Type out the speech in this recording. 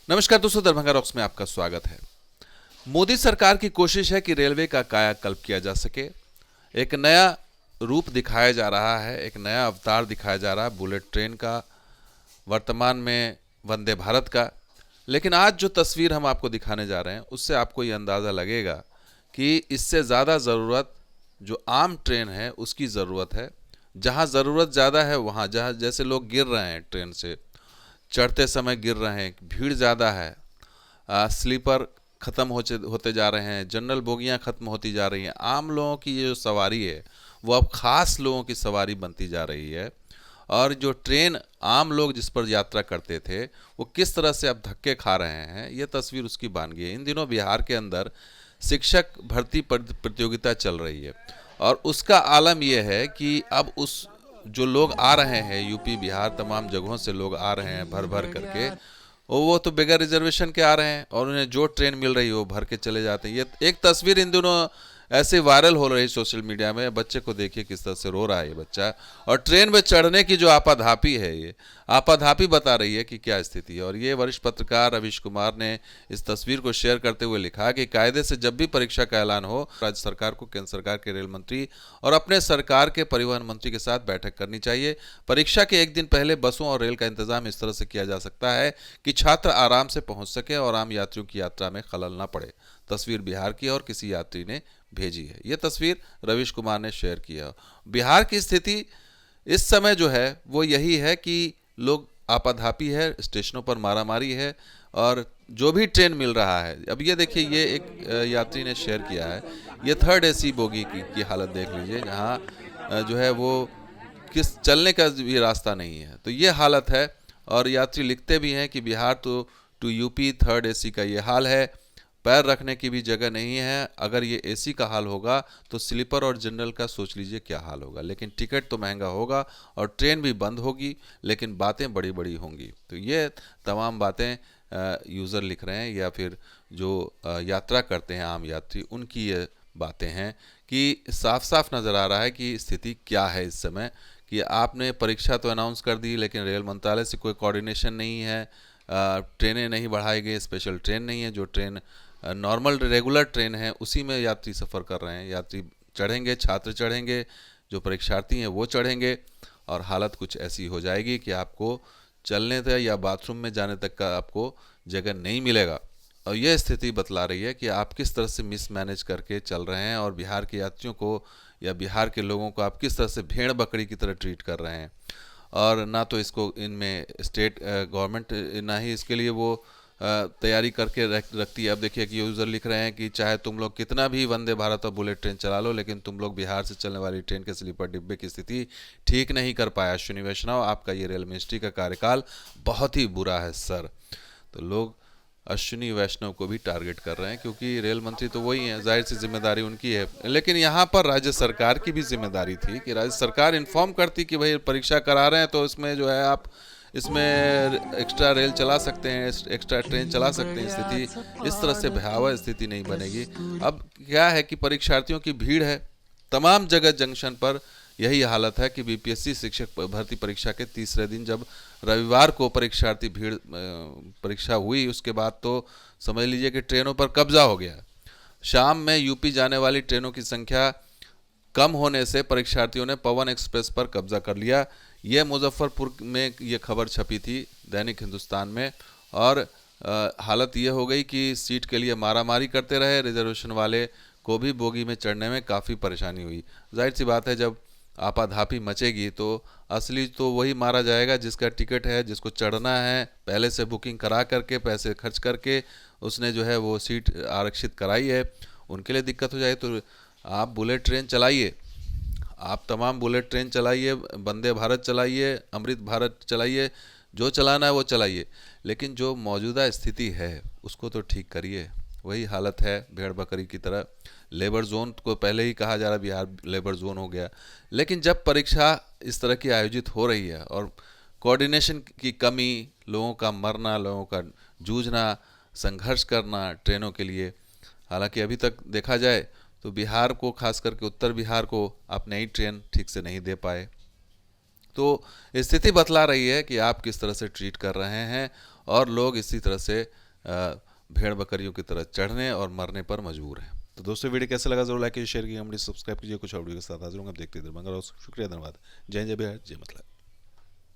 नमस्कार दोस्तों, दरभंगा रॉक्स में आपका स्वागत है। मोदी सरकार की कोशिश है कि रेलवे का कायाकल्प किया जा सके। एक नया रूप दिखाया जा रहा है, एक नया अवतार दिखाया जा रहा है बुलेट ट्रेन का, वर्तमान में वंदे भारत का। लेकिन आज जो तस्वीर हम आपको दिखाने जा रहे हैं उससे आपको ये अंदाज़ा लगेगा कि इससे ज़्यादा ज़रूरत जो आम ट्रेन है उसकी ज़रूरत है। जहाँ ज़रूरत ज़्यादा है वहाँ, जहाँ जैसे लोग गिर रहे हैं ट्रेन से, चढ़ते समय गिर रहे हैं, भीड़ ज़्यादा है, स्लीपर ख़त्म होते जा रहे हैं, जनरल बोगियां ख़त्म होती जा रही हैं, आम लोगों की ये जो सवारी है वो अब ख़ास लोगों की सवारी बनती जा रही है। और जो ट्रेन आम लोग जिस पर यात्रा करते थे वो किस तरह से अब धक्के खा रहे हैं, ये तस्वीर उसकी बन गई है। इन दिनों बिहार के अंदर शिक्षक भर्ती प्रतियोगिता चल रही है और उसका आलम यह है कि अब उस जो लोग आ रहे हैं, यूपी बिहार तमाम जगहों से लोग आ रहे हैं भर भर करके, वो तो बगैर रिजर्वेशन के आ रहे हैं और उन्हें जो ट्रेन मिल रही है वो भर के चले जाते हैं। ये एक तस्वीर इन दिनों ऐसे वायरल हो रही है सोशल मीडिया में। बच्चे को देखिए किस तरह से रो रहा है ये बच्चा, और ट्रेन में चढ़ने की जो आपाधापी है, ये आपाधापी बता रही है कि क्या स्थिति है। और ये वरिष्ठ पत्रकार रवीश कुमार ने इस तस्वीर को शेयर करते हुए लिखा कि कायदे से जब भी परीक्षा का ऐलान हो, राज्य सरकार को केंद्र सरकार के रेल मंत्री और अपने सरकार के परिवहन मंत्री के साथ बैठक करनी चाहिए। परीक्षा के एक दिन पहले बसों और रेल का इंतजाम इस तरह से किया जा सकता है कि छात्र आराम से पहुंच सके और आम यात्रियों की यात्रा में खलल न पड़े। तस्वीर बिहार की और किसी यात्री ने भेजी है। ये तस्वीर रवीश कुमार ने शेयर किया। बिहार की स्थिति इस समय जो है वो यही है कि लोग आपाधापी है, स्टेशनों पर मारामारी है और जो भी ट्रेन मिल रहा है। अब ये देखिए, ये एक यात्री ने शेयर किया है, ये थर्ड एसी बोगी की हालत देख लीजिए, जहाँ जो है वो किस चलने का भी रास्ता नहीं है। तो ये हालत है और यात्री लिखते भी हैं कि Bihar to UP third AC का ये हाल है, पैर रखने की भी जगह नहीं है। अगर ये एसी का हाल होगा तो स्लीपर और जनरल का सोच लीजिए क्या हाल होगा। लेकिन टिकट तो महंगा होगा और ट्रेन भी बंद होगी, लेकिन बातें बड़ी बड़ी होंगी। तो ये तमाम बातें यूज़र लिख रहे हैं या फिर जो यात्रा करते हैं आम यात्री, उनकी ये बातें हैं कि साफ साफ नज़र आ रहा है कि स्थिति क्या है इस समय। कि आपने परीक्षा तो अनाउंस कर दी, लेकिन रेल मंत्रालय से कोई कोऑर्डिनेशन नहीं है, ट्रेनें नहीं बढ़ाई गई, स्पेशल ट्रेन नहीं है। जो ट्रेन नॉर्मल रेगुलर ट्रेन है उसी में यात्री सफ़र कर रहे हैं। यात्री चढ़ेंगे, छात्र चढ़ेंगे, जो परीक्षार्थी हैं वो चढ़ेंगे और हालत कुछ ऐसी हो जाएगी कि आपको चलने तक या बाथरूम में जाने तक का आपको जगह नहीं मिलेगा। और यह स्थिति बतला रही है कि आप किस तरह से मिसमैनेज करके चल रहे हैं और बिहार के यात्रियों को या बिहार के लोगों को आप किस तरह से भेड़ बकरी की तरह ट्रीट कर रहे हैं। और ना तो इसको इनमें स्टेट गवर्नमेंट ना ही इसके लिए वो तैयारी करके रखती है। अब देखिए कि यूज़र लिख रहे हैं कि चाहे तुम लोग कितना भी वंदे भारत और बुलेट ट्रेन चला लो, लेकिन तुम लोग बिहार से चलने वाली ट्रेन के स्लीपर डिब्बे की स्थिति ठीक नहीं कर पाया। अश्विनी वैष्णव, आपका ये रेल मिनिस्ट्री का कार्यकाल बहुत ही बुरा है सर। तो लोग अश्विनी वैष्णव को भी टारगेट कर रहे हैं क्योंकि रेल मंत्री तो वही हैं, जाहिर सी जिम्मेदारी उनकी है। लेकिन यहाँ पर राज्य सरकार की भी जिम्मेदारी थी कि राज्य सरकार इन्फॉर्म करती कि भाई परीक्षा करा रहे हैं तो इसमें जो है आप इसमें एक्स्ट्रा रेल चला सकते हैं, एक्स्ट्रा ट्रेन चला सकते हैं। स्थिति इस तरह से भयावह स्थिति नहीं बनेगी। अब क्या है कि परीक्षार्थियों की भीड़ है तमाम जगह, जंक्शन पर यही हालत है कि बीपीएससी शिक्षक भर्ती परीक्षा के तीसरे दिन जब रविवार को परीक्षार्थी भीड़ परीक्षा हुई, उसके बाद तो समझ लीजिए कि ट्रेनों पर कब्जा हो गया। शाम में यूपी जाने वाली ट्रेनों की संख्या कम होने से परीक्षार्थियों ने पवन एक्सप्रेस पर कब्जा कर लिया। ये मुजफ्फरपुर में ये खबर छपी थी दैनिक हिंदुस्तान में। और हालत ये हो गई कि सीट के लिए मारामारी करते रहे, रिजर्वेशन वाले को भी बोगी में चढ़ने में काफ़ी परेशानी हुई। जाहिर सी बात है, जब आपाधापी मचेगी तो असली तो वही मारा जाएगा जिसका टिकट है, जिसको चढ़ना है, पहले से बुकिंग करा करके पैसे खर्च करके उसने जो है वो सीट आरक्षित कराई है, उनके लिए दिक्कत हो जाए। तो आप बुलेट ट्रेन चलाइए, आप तमाम बुलेट ट्रेन चलाइए, वंदे भारत चलाइए, अमृत भारत चलाइए, जो चलाना है वो चलाइए, लेकिन जो मौजूदा स्थिति है उसको तो ठीक करिए। वही हालत है भेड़ बकरी की तरह। लेबर जोन को पहले ही कहा जा रहा, बिहार लेबर जोन हो गया। लेकिन जब परीक्षा इस तरह की आयोजित हो रही है और कोऑर्डिनेशन की कमी, लोगों का मरना, लोगों का जूझना, संघर्ष करना ट्रेनों के लिए, हालांकि अभी तक देखा जाए तो बिहार को, खास करके उत्तर बिहार को, आप नई ट्रेन ठीक से नहीं दे पाए। तो स्थिति बतला रही है कि आप किस तरह से ट्रीट कर रहे हैं और लोग इसी तरह से भेड़ बकरियों की तरह चढ़ने और मरने पर मजबूर हैं। तो दोस्तों वीडियो कैसा लगा जरूर लाइक कीजिए, शेयर कीजिए, कमेंट सब्सक्राइब कीजिए। कुछ और वीडियो के साथ हाजिर होंगे, आप देखते रहिए। शुक्रिया, धन्यवाद। जय जय बिहार, जय मतलब।